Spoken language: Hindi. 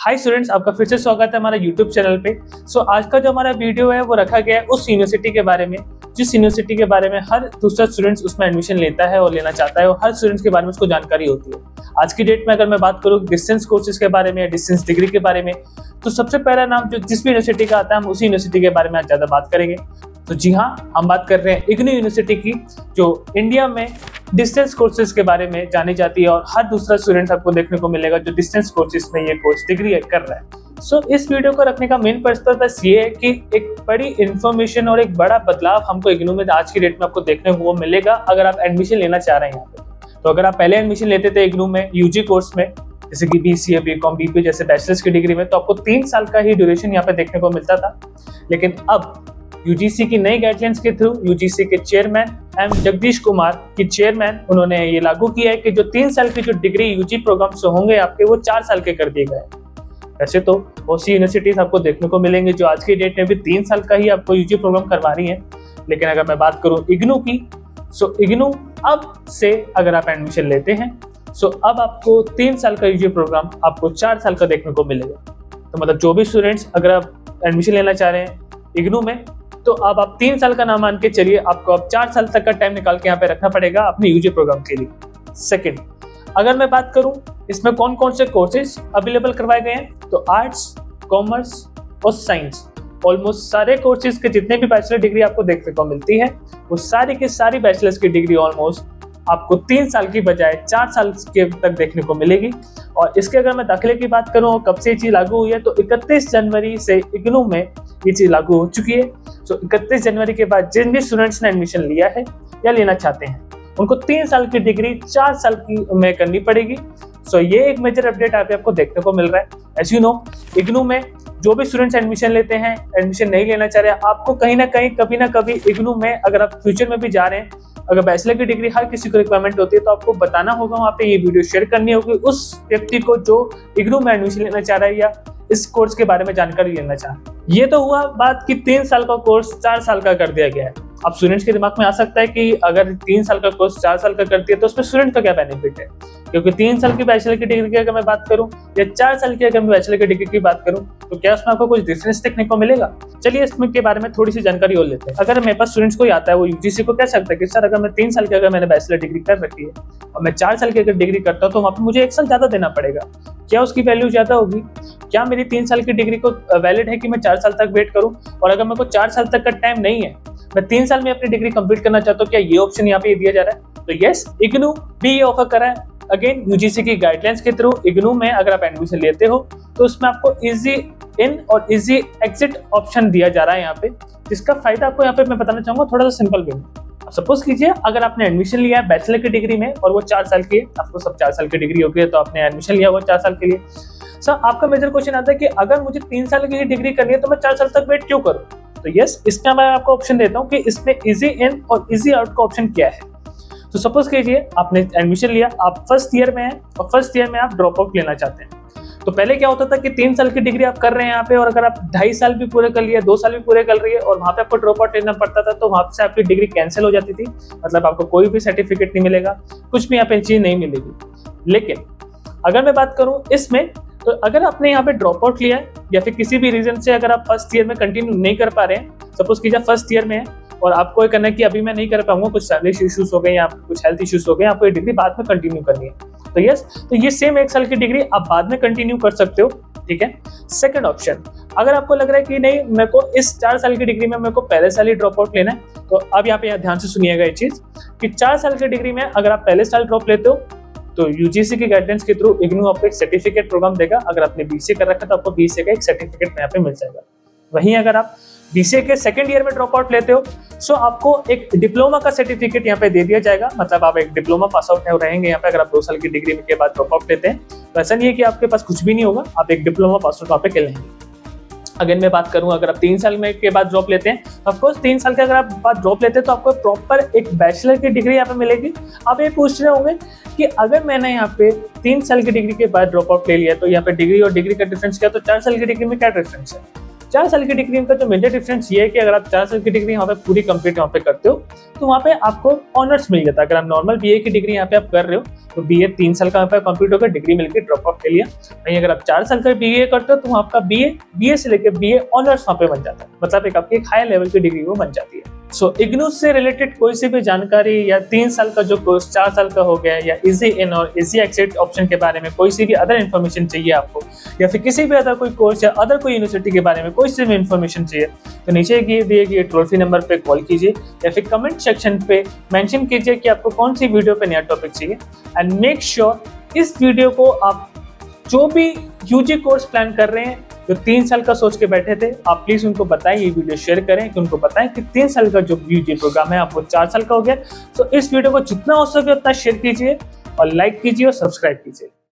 हाय स्टूडेंट्स, आपका फिर से स्वागत है हमारा यूट्यूब चैनल पे। आज का जो हमारा वीडियो है वो रखा गया है उस यूनिवर्सिटी के बारे में जिस यूनिवर्सिटी के बारे में हर दूसरा स्टूडेंट्स उसमें एडमिशन लेता है और लेना चाहता है और हर स्टूडेंट्स के बारे में उसको जानकारी होती है। आज की डेट में अगर मैं बात करूँ डिस्टेंस कोर्सेज के बारे में, डिस्टेंस डिग्री के बारे में, तो सबसे पहला नाम जो जिस भी यूनिवर्सिटी का आता है हम उसी यूनिवर्सिटी के बारे में आज ज़्यादा बात करेंगे। तो जी हाँ, हम बात कर रहे हैं इग्नू यूनिवर्सिटी की, जो इंडिया में डिस्टेंस कोर्सेज के बारे में जानी जाती है और हर दूसरा स्टूडेंट आपको देखने को मिलेगा जो डिस्टेंस कोर्सेज में ये कोर्स डिग्री कर रहा है। इस वीडियो को रखने का मेन पर्पस ये है कि एक बड़ी इन्फॉर्मेशन और एक बड़ा बदलाव हमको इग्नू में आज की डेट में आपको देखने को मिलेगा अगर आप एडमिशन लेना चाह रहे हैं यहाँ पे। तो अगर आप पहले एडमिशन लेते थे इग्नू में यूजी कोर्स में, जैसे कि BCA, BCom, BPA जैसे बैचलर्स की डिग्री में, तो आपको 3 साल का ही ड्यूरेशन यहाँ पे देखने को मिलता था। लेकिन अब UGC की नई गाइडलाइंस के थ्रू UGC के चेयरमैन एम जगदीश कुमार की चेयरमैन उन्होंने ये लागू किया है कि जो 3 साल की जो डिग्री UG प्रोग्राम से होंगे आपके, वो 4 साल के कर दिए गए। वैसे तो बहुत सी यूनिवर्सिटीज आपको देखने को मिलेंगे जो आज की डेट में भी 3 साल का ही आपको UG प्रोग्राम करवा रही है। लेकिन अगर मैं बात करूं इग्नू की, इग्नू अब से अगर आप एडमिशन लेते हैं अब आपको 3 साल का UG प्रोग्राम आपको 4 साल का देखने को मिलेगा। तो मतलब जो भी स्टूडेंट्स अगर आप एडमिशन लेना चाह रहे हैं इग्नू में, तो अब आप 3 साल का नाम मान के चलिए, आपको अब 4 साल तक का टाइम निकाल के यहाँ पे रखना पड़ेगा अपने UG प्रोग्राम के लिए। सेकंड, अगर मैं बात करूं इसमें कौन कौन से कोर्सेज अवेलेबल करवाए गए हैं, तो आर्ट्स, कॉमर्स और साइंस, ऑलमोस्ट सारे कोर्सेज के जितने भी बैचलर डिग्री आपको देखने को मिलती है वो सारी की सारी बैचलर्स की डिग्री ऑलमोस्ट आपको 3 साल की बजाय 4 साल के तक देखने को मिलेगी। और इसके अगर मैं दाखिले की बात करूं कब से ये चीज लागू हुई है, तो 31 जनवरी से इग्नू में ये चीज लागू हो चुकी है। 31 जनवरी के बाद जिन भी स्टूडेंट्स ने एडमिशन लिया है या लेना चाहते हैं उनको 3 साल की डिग्री 4 साल की में करनी पड़ेगी। ये एक मेजर अपडेट आपको देखने को मिल रहा है। एज यू नो, इग्नू में जो भी स्टूडेंट्स एडमिशन लेते हैं, एडमिशन नहीं लेना चाह रहे हैं, आपको कहीं ना कहीं कभी ना कभी इग्नू में अगर आप फ्यूचर में भी जा रहे हैं, अगर बैचलर की डिग्री हर किसी को रिक्वायरमेंट होती है, तो आपको बताना होगा, वहाँ पे ये वीडियो शेयर करनी होगी उस व्यक्ति को जो इग्नू में एडमिशन लेना चाह रहा है या इस कोर्स के बारे में जानकारी लेना चाह रहा है। ये तो हुआ बात कि 3 साल का कोर्स 4 साल का कर दिया गया है। अब स्टूडेंट्स के दिमाग में आ सकता है कि अगर 3 साल का कोर्स 4 साल का कर दिया तो उसमें स्टूडेंट का क्या बेनिफिट है, क्योंकि 3 साल की बैचलर की डिग्री की अगर मैं बात करूं या 4 साल की अगर मैं बैचलर की डिग्री की बात करूं, तो क्या उसमें आपको कुछ डिफरेंस देखने को मिलेगा? चलिए इसमें के बारे में थोड़ी सी जानकारी और लेते हैं। अगर मेरे पास स्टूडेंट्स को आता है वो UGC को कह सकता है कि सर अगर मैं 3 साल की अगर मैंने बैचलर डिग्री कर रखी है और मैं 4 साल की अगर डिग्री करता हूँ तो वहाँ पर मुझे 1 साल ज्यादा देना पड़ेगा। क्या उसकी वैल्यू ज्यादा होगी? क्या मेरी 3 साल की डिग्री को वैलिड है कि मैं 4 साल तक वेट करूं? और अगर मेरे को 4 साल तक का टाइम नहीं है, मैं 3 साल में अपनी डिग्री कंप्लीट करना चाहता हूं, क्या ये ऑप्शन यहाँ पे दिया जा रहा है? तो यस, इग्नू भी ये ऑफर करा है। अगेन UGC की गाइडलाइंस के थ्रू इग्नू में अगर आप एडमिशन लेते हो तो उसमें आपको इजी इन और इजी एग्जिट ऑप्शन दिया जा रहा है यहाँ पे, जिसका फायदा आपको यहाँ पे मैं बताना चाहूंगा थोड़ा सा सिंपल वे में। सपोज कीजिए अगर आपने एडमिशन लिया है बैचलर की डिग्री में और वो 4 साल की है, आपको सब 4 साल की डिग्री हो गई है, तो आपने एडमिशन लिया हुआ 4 साल के लिए। आपका मेजर क्वेश्चन आता है कि अगर मुझे 3 साल की डिग्री करनी है तो मैं 4 साल तक वेट क्यों करूं? तो यस, इसका मैं आपको ऑप्शन देता हूं कि इसमें इजी इन और इजी आउट का ऑप्शन क्या है। तो सपोज कीजिए आपने एडमिशन लिया, आप फर्स्ट ईयर में हैं और फर्स्ट ईयर में आप ड्रॉप आउट लेना चाहते हैं। तो पहले क्या होता था कि 3 साल की डिग्री आप कर रहे हैं यहाँ पे, और अगर आप 2.5 साल भी पूरे कर लिए, 2 साल भी पूरे कर रही है और वहाँ पे आपको ड्रॉप आउट लेना पड़ता था, तो वहाँ से आपकी डिग्री कैंसिल हो जाती थी। मतलब आपको कोई भी सर्टिफिकेट नहीं मिलेगा, कुछ भी यहाँ पे चीज नहीं मिलेगी। लेकिन अगर मैं बात करूँ इसमें, तो अगर आपने यहाँ पे ड्रॉप आउट लिया है या फिर किसी भी रीजन से अगर आप फर्स्ट ईयर में कंटिन्यू नहीं कर पा रहे हैं, सपोज कीजिए फर्स्ट ईयर में है और आपको ये करना है कि अभी मैं नहीं कर पाऊंगा, कुछ फैमिली इश्यूज हो गए या कुछ हेल्थ इश्यूज हो गए, आपको ये डिग्री बाद में कंटिन्यू करनी है, तो यस, तो ये सेम 1 साल की डिग्री आप बाद में कंटिन्यू कर सकते हो। ठीक है। सेकंड ऑप्शन, अगर आपको लग रहा है कि नहीं मेरे को इस 4 साल की डिग्री में मेरे को पहले साल ही ड्रॉप आउट लेना है, तो अब यहाँ पे ध्यान से सुनिएगा ये चीज कि 4 साल की डिग्री में अगर आप पहले साल ड्रॉप लेते हो तो UGC की गाइडेंस के थ्रू इग्नू आपको एक सर्टिफिकेट प्रोग्राम देगा। अगर आपने BCA कर रखा है तो आपको BCA का एक सर्टिफिकेट यहाँ पे मिल जाएगा। वहीं अगर आप BCA के सेकंड ईयर में ड्रॉप आउट लेते हो आपको एक डिप्लोमा का सर्टिफिकेट यहाँ पे दे दिया जाएगा। मतलब आप एक डिप्लोमा पास आउट रहेंगे यहाँ पे अगर आप 2 साल की डिग्री के बाद ड्रॉप आउट लेते हैं, तो ऐसा नहीं है कि आपके पास कुछ भी नहीं होगा, आप एक डिप्लोमा पास आउट वहाँ पे कर लेंगे। अगर मैं बात करूं अगर आप 3 साल में के बाद ड्रॉप लेते हैं, ऑफकोर्स 3 साल के अगर आप बाद ड्रॉप लेते हैं तो आपको प्रॉपर एक बैचलर की डिग्री यहाँ पे मिलेगी। आप ये पूछ रहे होंगे कि अगर मैंने यहाँ पे 3 साल की डिग्री के बाद ड्रॉप आउट ले लिया तो यहाँ पे डिग्री और डिग्री का डिफरेंस क्या, तो 4 साल की डिग्री में क्या डिफरेंस है? 4 साल की डिग्री का जो मेजर डिफरेंस ये है कि अगर आप 4 साल की डिग्री यहाँ पे पूरी कंप्लीट यहाँ पे करते हो तो वहाँ पे आपको ऑनर्स मिल जाता है। अगर आप नॉर्मल बीए की डिग्री यहाँ पे आप कर रहे हो तो बीए 3 साल का यहाँ पे कंप्लीट होकर डिग्री मिलकर ड्रॉप आउट के लिए। वहीं अगर आप 4 साल का बीए करते हो तो आपका बीए से लेकर बीए ऑनर्स वहाँ पे बन जाता है, मतलब एक आपकी हाई लेवल की डिग्री वो बन जाती है। सो इग्नू से रिलेटेड कोई सी भी जानकारी या 3 साल का जो कोर्स 4 साल का हो गया या इजी इन और इजी एक्सेट ऑप्शन के बारे में कोई सी भी अदर इन्फॉर्मेशन चाहिए आपको, या फिर किसी भी अदर कोई कोर्स या अदर कोई यूनिवर्सिटी के बारे में कोई सी भी इन्फॉर्मेशन चाहिए तो नीचे दिए गए टोल फ्री नंबर पे कॉल कीजिए या फिर कमेंट सेक्शन पे मेंशन कीजिए कि आपको कौन सी वीडियो पे नया टॉपिक चाहिए। एंड मेक श्योर इस वीडियो को आप जो भी यूजी कोर्स प्लान कर रहे हैं जो 3 साल का सोच के बैठे थे, आप प्लीज उनको बताएं, ये वीडियो शेयर करें कि उनको बताएं कि 3 साल का जो यूजी प्रोग्राम है आपको 4 साल का हो गया। तो इस वीडियो को जितना हो सके उतना शेयर कीजिए और लाइक कीजिए और सब्सक्राइब कीजिए।